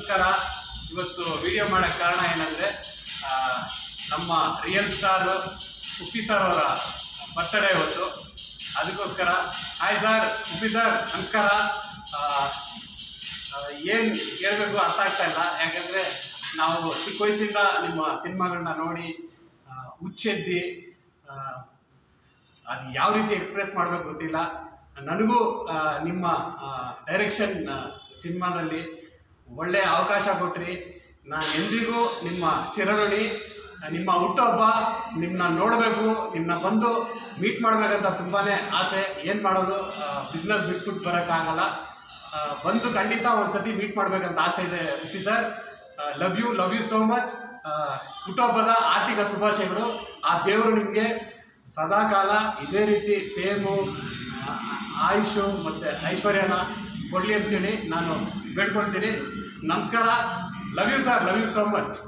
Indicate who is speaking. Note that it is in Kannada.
Speaker 1: ನಮಸ್ಕಾರ. ಇವತ್ತು ವಿಡಿಯೋ ಮಾಡೋಕ್ಕೆ ಕಾರಣ ಏನಂದರೆ, ನಮ್ಮ ರಿಯಲ್ ಸ್ಟಾರ್ ಉಪ್ಪಿ ಸರ್ ಅವರ ಬರ್ತ್ಡೇ ಇವತ್ತು. ಅದಕ್ಕೋಸ್ಕರ ಹಾಯ್ ಸರ್, ಉಪ್ಪಿ ಸರ್ ನಮಸ್ಕಾರ. ಏನು ಹೇಳಬೇಕು ಅರ್ಥ ಆಗ್ತಾ ಇಲ್ಲ, ಯಾಕಂದರೆ ನಾವು ಚಿಕ್ಕ ವಯಸ್ಸಿಂದ ನಿಮ್ಮ ಸಿನಿಮಾಗಳನ್ನ ನೋಡಿ ಹುಚ್ಚೆದ್ದಿ ಅದು ಯಾವ ರೀತಿ ಎಕ್ಸ್ಪ್ರೆಸ್ ಮಾಡಬೇಕು ಗೊತ್ತಿಲ್ಲ. ನನಗೂ ನಿಮ್ಮ ಡೈರೆಕ್ಷನ್ ಸಿನಿಮಾದಲ್ಲಿ ಒಳ್ಳೆಯ ಅವಕಾಶ ಕೊಟ್ರಿ. ನಾನು ಎಂದಿಗೂ ನಿಮ್ಮ ಚಿರಋಣಿ. ನಿಮ್ಮ ಹುಟ್ಟುಹಬ್ಬ ನಿಮ್ಮನ್ನ ನೋಡಬೇಕು, ನಿಮ್ಮನ್ನ ಬಂದು ಮೀಟ್ ಮಾಡಬೇಕಂತ ತುಂಬಾ ಆಸೆ. ಏನು ಮಾಡೋದು, ಬಿಸ್ನೆಸ್ ಬಿಟ್ಬಿಟ್ಟು ಬರೋಕ್ಕಾಗಲ್ಲ. ಬಂದು ಖಂಡಿತ ಒಂದು ಸತಿ ಮೀಟ್ ಮಾಡಬೇಕಂತ ಆಸೆ ಇದೆ Uppi sir. Love you so much. ಹುಟ್ಟುಹಬ್ಬದ ಆರ್ಥಿಕ ಶುಭಾಶಯಗಳು. ಆ ದೇವರು ನಿಮಗೆ ಸದಾಕಾಲ ಇದೇ ರೀತಿ ಫೇಮು, ಆಯುಷು ಮತ್ತು ಐಶ್ವರ್ಯನ ಕೊಡಲಿ ಅಂತೇಳಿ ನಾನು ಬೇಡ್ಕೊಳ್ತೀನಿ. ನಮಸ್ಕಾರ. Love you sir, love you so much.